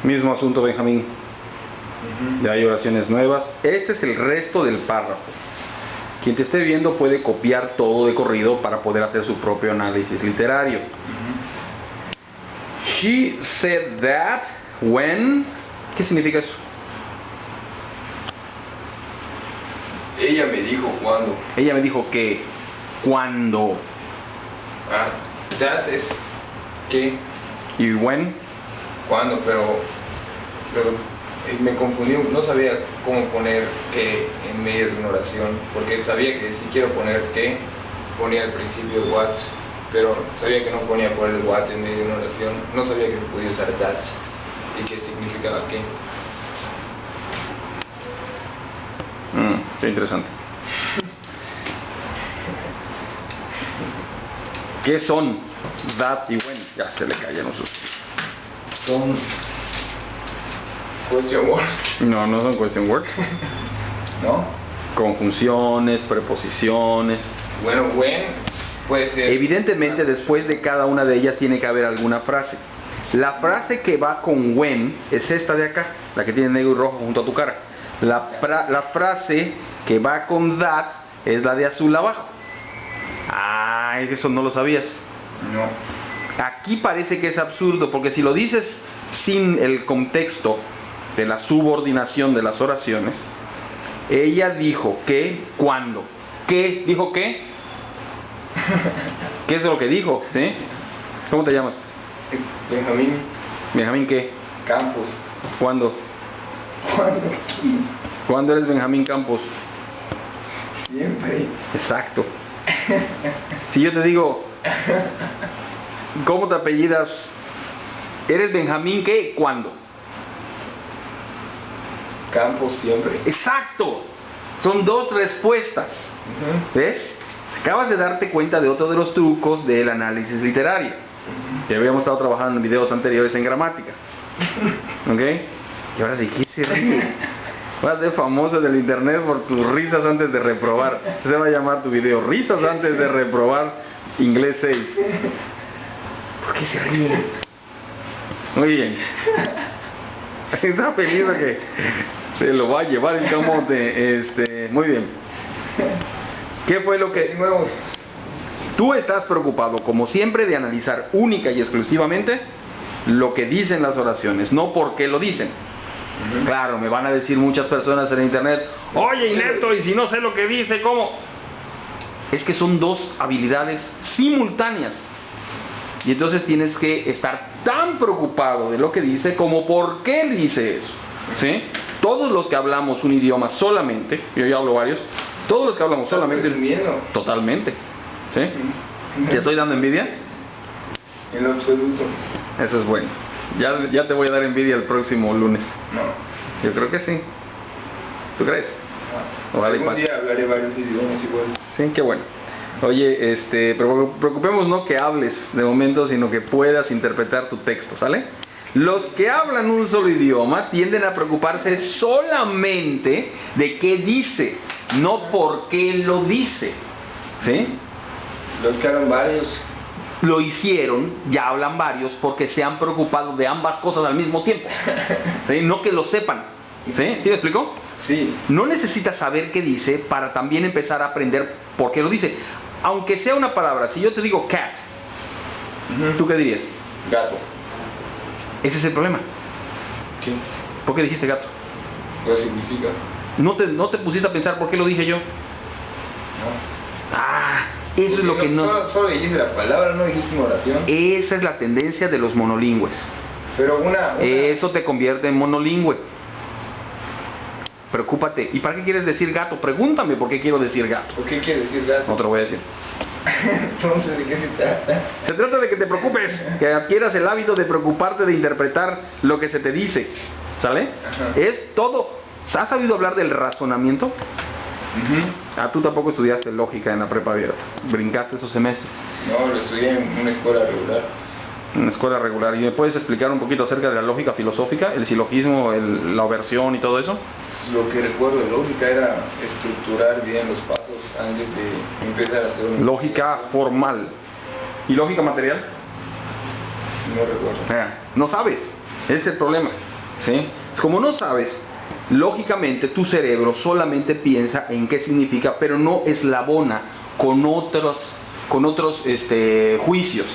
Mismo asunto, Benjamín. Ya hay oraciones nuevas. Este es el resto del párrafo. Quien te esté viendo puede copiar todo de corrido para poder hacer su propio análisis literario. She said that when... ¿Qué significa eso? Ella me dijo cuando. Ella me dijo que cuando. That es que. ¿Y when? Cuando, pero me confundí, no sabía cómo poner que en medio de una oración, porque sabía que si quiero poner que, ponía al principio what, pero sabía que no ponía por el what en medio de una oración, no sabía que se podía usar that y que significaba que. Qué interesante. ¿Qué son that y when? Ya se le cayeron los sus. Son question words. No, no son question words. ¿No? Conjunciones, preposiciones. Bueno, when puede ser. Evidentemente, después de cada una de ellas tiene que haber alguna frase. La frase que va con when es esta de acá, la que tiene negro y rojo junto a tu cara. La frase que va con that es la de azul abajo. Eso no lo sabías. No. Aquí parece que es absurdo, porque si lo dices sin el contexto de la subordinación de las oraciones, ella dijo que cuando. ¿Qué? ¿Dijo qué? ¿Qué es lo que dijo? ¿Sí? ¿Cómo te llamas? Benjamín. ¿Benjamín qué? Campos. ¿Cuándo? ¿Cuándo eres Benjamín Campos? Siempre. Exacto. Si yo te digo, ¿cómo te apellidas? ¿Eres Benjamín qué? ¿Cuándo? Campos siempre. Exacto. Son dos respuestas. ¿Ves? Acabas de darte cuenta de otro de los trucos del análisis literario. Que habíamos estado trabajando en videos anteriores en gramática. ¿Ok? Y ahora de qué se ríe. Vas a ser famoso del internet por tus risas antes de reprobar. Se va a llamar tu video Risas antes de reprobar inglés 6. ¿Por qué se ríe? Muy bien. Está feliz de que se lo va a llevar el camote. Muy bien. ¿Qué fue lo que... Nuevos. Tú estás preocupado, como siempre, de analizar única y exclusivamente lo que dicen las oraciones, no por qué lo dicen. Claro, me van a decir muchas personas en internet, oye, inepto, y si no sé lo que dice, ¿cómo? Es que son dos habilidades simultáneas. Y entonces tienes que estar tan preocupado de lo que dice como por qué dice eso. ¿Sí? Todos los que hablamos un idioma solamente, yo ya hablo varios, todos los que hablamos solamente... Totalmente. ¿Sí? ¿Te estoy dando envidia? En lo absoluto. Eso es bueno. Ya te voy a dar envidia el próximo lunes. No. Yo creo que sí. ¿Tú crees? No. Algún día hablaré varios idiomas igual. Sí, qué bueno. Oye, preocupemos no que hables de momento, sino que puedas interpretar tu texto, ¿sale? Los que hablan un solo idioma tienden a preocuparse solamente de qué dice, no por qué lo dice. ¿Sí? Los que hablan varios lo hicieron, ya hablan varios, porque se han preocupado de ambas cosas al mismo tiempo. ¿Sí? No que lo sepan. ¿Sí? ¿Sí me explico? Sí. No necesitas saber qué dice para también empezar a aprender por qué lo dice. Aunque sea una palabra, si yo te digo cat, ¿tú qué dirías? Gato. Ese es el problema. ¿Qué? ¿Por qué dijiste gato? ¿Qué significa? ¿No te pusiste a pensar por qué lo dije yo? No. Eso es lo que no... Solo dijiste la palabra, no dijiste una oración. Esa es la tendencia de los monolingües. Pero Eso te convierte en monolingüe. Preocúpate. ¿Y para qué quieres decir gato? Pregúntame por qué quiero decir gato. ¿Por qué quieres decir gato? No te lo voy a decir. Entonces, ¿de qué se trata? Se trata de que te preocupes, que adquieras el hábito de preocuparte de interpretar lo que se te dice. ¿Sale? Ajá. Es todo. ¿Has oído hablar del razonamiento? Tú tampoco estudiaste lógica en la prepa abierta. Brincaste esos semestres. No, lo estudié en una escuela regular. En una escuela regular. ¿Y me puedes explicar un poquito acerca de la lógica filosófica, el silogismo, la oversión y todo eso? Lo que recuerdo de lógica era estructurar bien los pasos antes de empezar a hacer una lógica formal. ¿Y lógica material? No recuerdo. No sabes. Ese es el problema. ¿sí? Como no sabes, lógicamente tu cerebro solamente piensa en qué significa, pero no eslabona con otros juicios.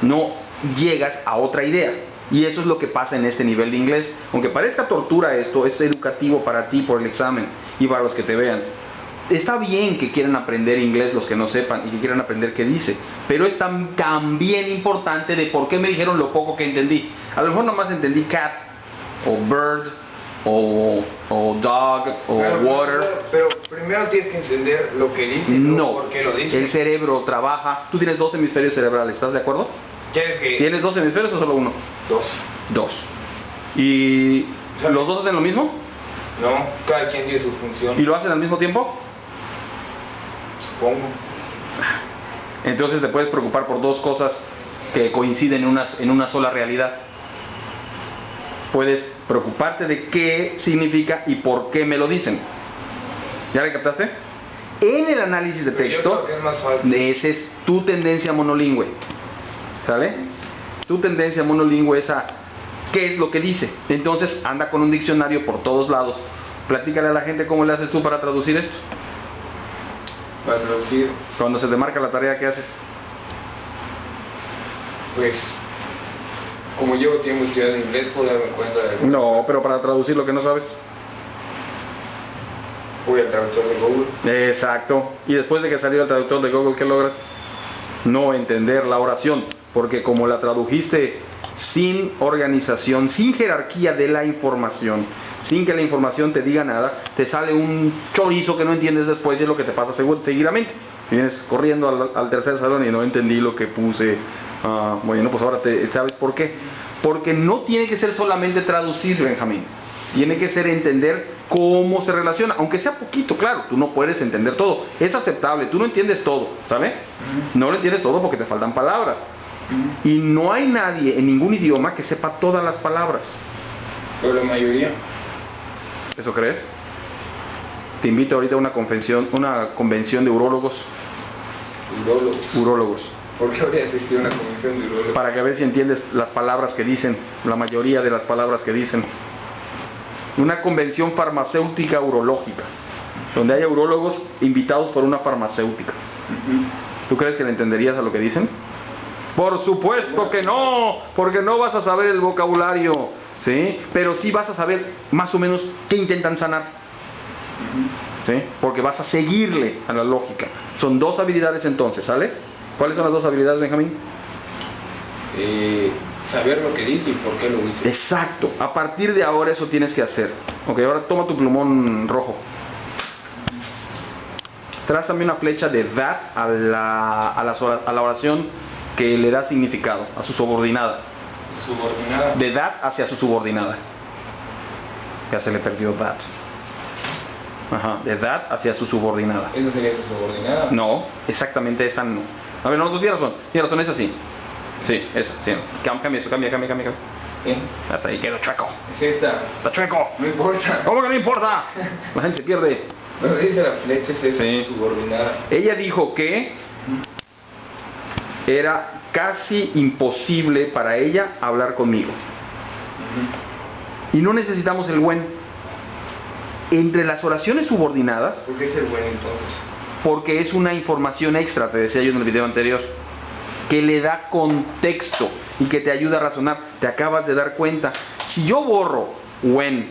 No llegas a otra idea. Y eso es lo que pasa en este nivel de inglés. Aunque parezca tortura esto, es educativo para ti por el examen y para los que te vean. Está bien que quieran aprender inglés los que no sepan y que quieran aprender qué dice, pero es también importante de por qué me dijeron lo poco que entendí. A lo mejor nomás entendí cat, o bird, o dog, o water. Pero primero tienes que entender lo que dice, no, por qué lo dice. El cerebro trabaja. Tú tienes 2 hemisferios cerebrales, ¿estás de acuerdo? ¿Quieres que...? ¿Tienes 2 hemisferios o solo uno? 2. 2. ¿Y los 2 hacen lo mismo? No, cada quien tiene su función. ¿Y lo hacen al mismo tiempo? Supongo. Entonces te puedes preocupar por 2 cosas que coinciden en una sola realidad. Puedes preocuparte de qué significa y por qué me lo dicen. ¿Ya le captaste? En el análisis de texto, esa es tu tendencia monolingüe. ¿Sale? Tu tendencia monolingüe es a qué es lo que dice. Entonces anda con un diccionario por todos lados. Platícale a la gente cómo le haces tú para traducir esto. Para traducir, cuando se te marca la tarea, ¿qué haces? Pues, como llevo tiempo estudiando inglés, puedo darme cuenta de algunas No, cosas. pero para traducir lo que no sabes. Voy al traductor de Google. Exacto. Y después de que salió el traductor de Google, ¿qué logras? No entender la oración, porque como la tradujiste sin organización, sin jerarquía de la información, sin que la información te diga nada, te sale un chorizo que no entiendes después y es lo que te pasa seguidamente. Vienes corriendo al tercer salón y no entendí lo que puse. Bueno, pues ahora ¿sabes por qué? Porque no tiene que ser solamente traducir, Benjamín. Tiene que ser entender cómo se relaciona, aunque sea poquito, claro, tú no puedes entender todo, es aceptable, tú no entiendes todo, ¿sabes? No lo entiendes todo porque te faltan palabras. Y no hay nadie en ningún idioma que sepa todas las palabras. Pero la mayoría. ¿Eso crees? Te invito ahorita a una convención de urólogos. Urólogos. ¿Por qué habría existido una convención de urólogos? Para que veas si entiendes las palabras que dicen, la mayoría de las palabras que dicen. Una convención farmacéutica urológica, donde haya urólogos invitados por una farmacéutica. ¿Tú crees que le entenderías a lo que dicen? Por supuesto que no, porque no vas a saber el vocabulario, ¿sí? Pero sí vas a saber más o menos qué intentan sanar, ¿sí? Porque vas a seguirle a la lógica. Son 2 habilidades entonces, ¿sale? ¿Cuáles son las 2 habilidades, Benjamín? Saber lo que dice y por qué lo dice. Exacto, a partir de ahora eso tienes que hacer. Ok, ahora toma tu plumón rojo. Trázame una flecha de that a la oración que le da significado, a su subordinada. Subordinada. De that hacia su subordinada. Ya se le perdió that. Ajá, de that hacia su subordinada. ¿Esa sería su subordinada? No, exactamente esa no. A ver, no, tú tienes razón, es así. Sí, eso, sí. Cambia eso, cambia. ¿Qué? Hasta ahí quedó chueco. Es esta. Está chueco. No importa. ¿Cómo que no importa? La gente se pierde. Pero dice la flecha, es esa, Sí. subordinada. Ella dijo que era casi imposible para ella hablar conmigo. Y no necesitamos el when. Entre las oraciones subordinadas, ¿Por qué es el bueno entonces? porque es una información extra, te decía yo en el video anterior, que le da contexto y que te ayuda a razonar. Te acabas de dar cuenta. Si yo borro when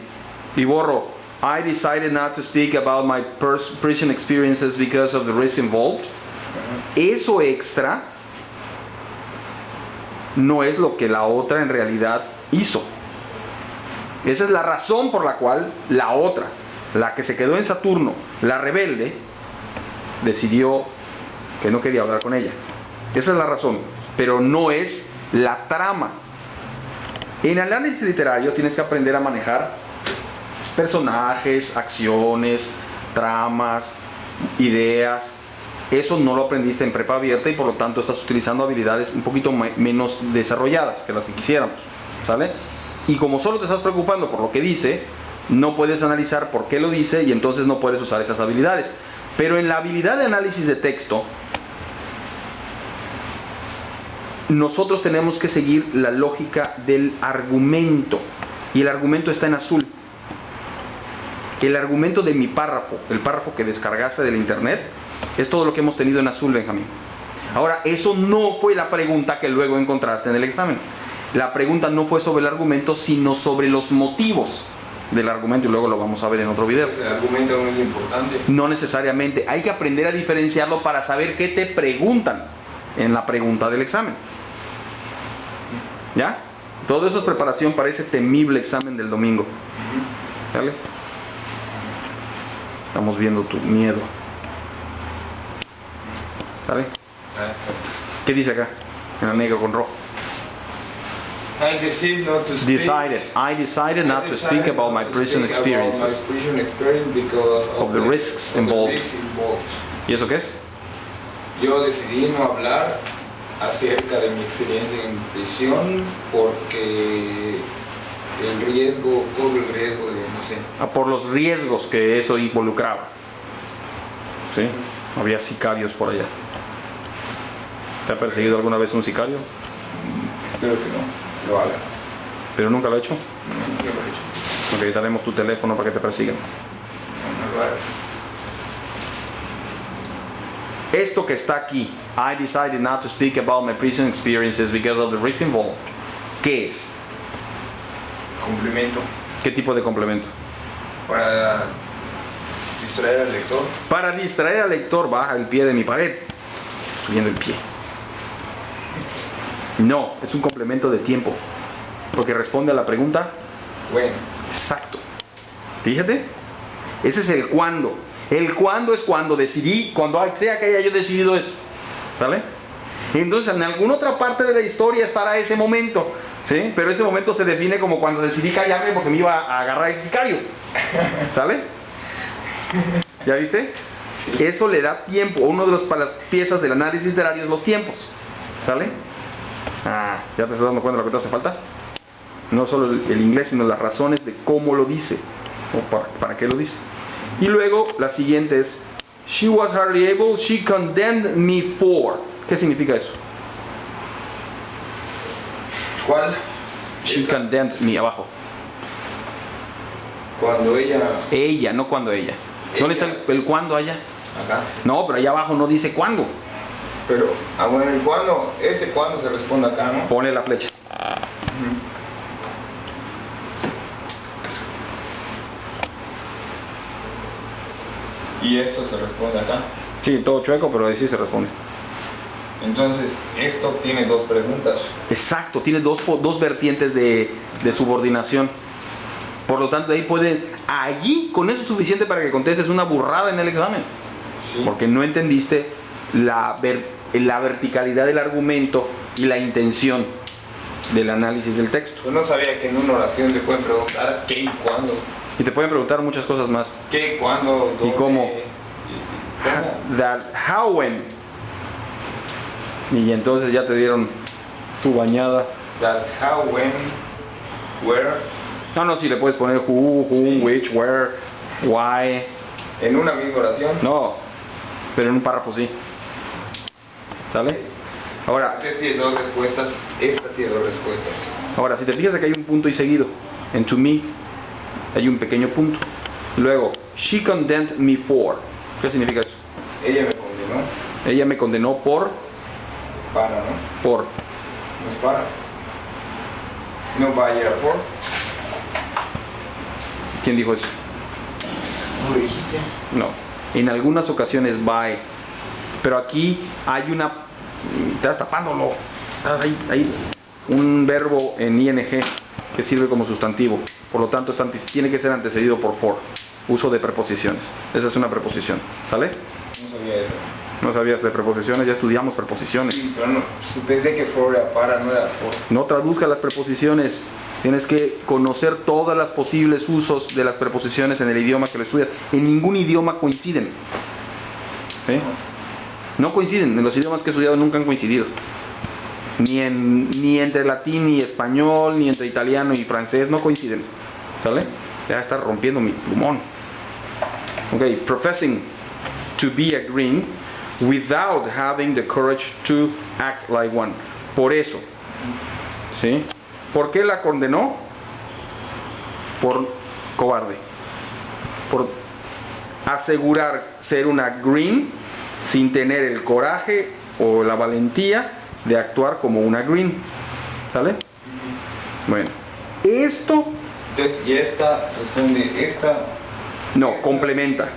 y borro I decided not to speak about my prison experiences because of the risk involved, eso extra no es lo que la otra en realidad hizo. Esa es la razón por la cual la otra, la que se quedó en Saturno, la rebelde, decidió que no quería hablar con ella. Esa es la razón, pero no es la trama. En análisis literario tienes que aprender a manejar personajes, acciones, tramas, ideas. Eso no lo aprendiste en prepa abierta y por lo tanto estás utilizando habilidades un poquito menos desarrolladas que las que quisiéramos, ¿sale? Y como solo te estás preocupando por lo que dice, no puedes analizar por qué lo dice y entonces no puedes usar esas habilidades. Pero en la habilidad de análisis de texto, nosotros tenemos que seguir la lógica del argumento. y el argumento está en azul. El argumento de mi párrafo, el párrafo que descargaste del internet, es todo lo que hemos tenido en azul, Benjamín. Ahora, eso no fue la pregunta que luego encontraste en el examen. La pregunta no fue sobre el argumento, sino sobre los motivos del argumento, y luego lo vamos a ver en otro video. El argumento no es importante. No necesariamente, hay que aprender a diferenciarlo para saber qué te preguntan en la pregunta del examen. ¿Ya? Todo eso es preparación para ese temible examen del domingo. ¿Vale? Estamos viendo tu miedo. ¿Vale? ¿Qué dice acá? En el negro con rojo. I decided not to speak. I decided not to speak about my prison experiences because of the risks involved. ¿Y eso qué es? Yo decidí no hablar acerca de mi experiencia en prisión porque corro el riesgo de, no sé. Por los riesgos que eso involucraba. ¿Sí? Había sicarios por allá. ¿Te ha perseguido alguna vez un sicario? Espero que no lo haga. ¿Pero nunca lo ha hecho? No, nunca lo he hecho. Ok, daremos tu teléfono para que te persigan. No lo haga. Esto que está aquí, I decided not to speak about my prison experiences because of the risks involved. ¿Qué es? Complemento. ¿Qué tipo de complemento? Para distraer al lector. Para distraer al lector, baja el pie de mi pared. Subiendo el pie. No, es un complemento de tiempo. Porque responde a la pregunta. Bueno. Exacto. Fíjate. Ese es el cuándo. El cuándo es cuando decidí, cuando sea que haya yo decidido eso. ¿Sale? Entonces en alguna otra parte de la historia estará ese momento. ¿Sí? Pero ese momento se define como cuando decidí callarme porque me iba a agarrar el sicario. ¿Sale? ¿Ya viste? Eso le da tiempo. Uno de las piezas del análisis literario es los tiempos. ¿Sale? ¿Ya te estás dando cuenta de lo que te hace falta? No solo el inglés, sino las razones de cómo lo dice. O para qué lo dice. Y luego la siguiente es she was hardly able, she condemned me for. ¿Qué significa eso? ¿Cuál? She condemned me, abajo. Cuando ella... Ella, no cuando ella. ¿Dónde está el cuándo allá? Acá. No, pero allá abajo no dice cuándo. Pero, bueno, el cuándo, cuándo se responde acá, ¿no? Pone la flecha. Y esto se responde acá. Sí, todo chueco, pero ahí sí se responde. Entonces, esto tiene dos preguntas. Exacto, tiene dos vertientes de subordinación. Por lo tanto, allí con eso es suficiente para que contestes una burrada en el examen. Sí. Porque no entendiste la verticalidad del argumento y la intención del análisis del texto. Yo no sabía que en una oración te pueden preguntar qué y cuándo. Y te pueden preguntar muchas cosas más. ¿Qué, cuándo, dónde? ¿Y cómo? ¿Cómo? That, how, when. Y entonces ya te dieron tu bañada. That, how, when, where. No, sí, le puedes poner who, Sí. which, where, why. En una misma oración. No, pero en un párrafo sí. ¿Sale? Ahora, Esta tiene dos respuestas, esta tiene dos respuestas. Ahora, si te fijas que hay un punto y seguido, en to me hay un pequeño punto. Luego, she condemned me for. ¿Qué significa eso? Ella me condenó. Ella me condenó por. Para, ¿no? Por. No es para. No va a ir a por. ¿Quién dijo eso? ¿No lo dijiste? No. En algunas ocasiones by. Pero aquí hay una. Te estás tapándolo. Hay un verbo en ing que sirve como sustantivo. Por lo tanto, tiene que ser antecedido por for. Uso de preposiciones. Esa es una preposición. ¿Sale? No sabía eso. ¿No sabías de preposiciones? Ya estudiamos preposiciones. Sí, pero no. Pensé que for era para, no era por. No traduzcas las preposiciones. Tienes que conocer todas las posibles usos de las preposiciones en el idioma que lo estudias. En ningún idioma coinciden. ¿Sí? No coinciden. En los idiomas que he estudiado nunca han coincidido. Ni entre latín y español, ni entre italiano y francés, no coinciden. ¿Sale? Ya está rompiendo mi plumón. Ok, professing to be agreeing without having the courage to act like one. Por eso. ¿Sí? ¿Por qué la condenó? por cobarde, por asegurar ser una green sin tener el coraje o la valentía de actuar como una green. ¿Sale? Bueno, esto... Entonces, y esta responde, No, esta complementa.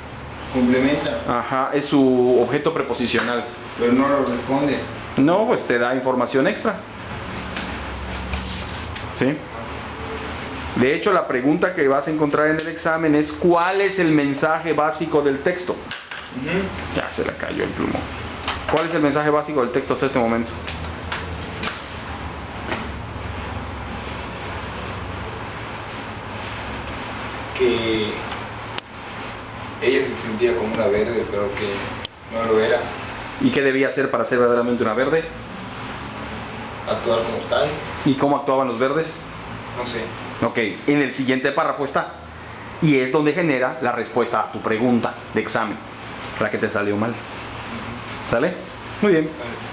complementa, Ajá, es su objeto preposicional. pero no lo responde. No, pues te da información extra. ¿Sí? De hecho, la pregunta que vas a encontrar en el examen es ¿cuál es el mensaje básico del texto? Ya se le cayó el plumón. ¿Cuál es el mensaje básico del texto hasta este momento? Que ella se sentía como una verde, pero que no lo era. ¿Y qué debía hacer para ser verdaderamente una verde? Actuar como tal, ¿Y cómo actuaban los verdes? no sé. Ok, en el siguiente párrafo está. Y es donde genera la respuesta a tu pregunta de examen, la que te salió mal. ¿Sale? Muy bien. Vale.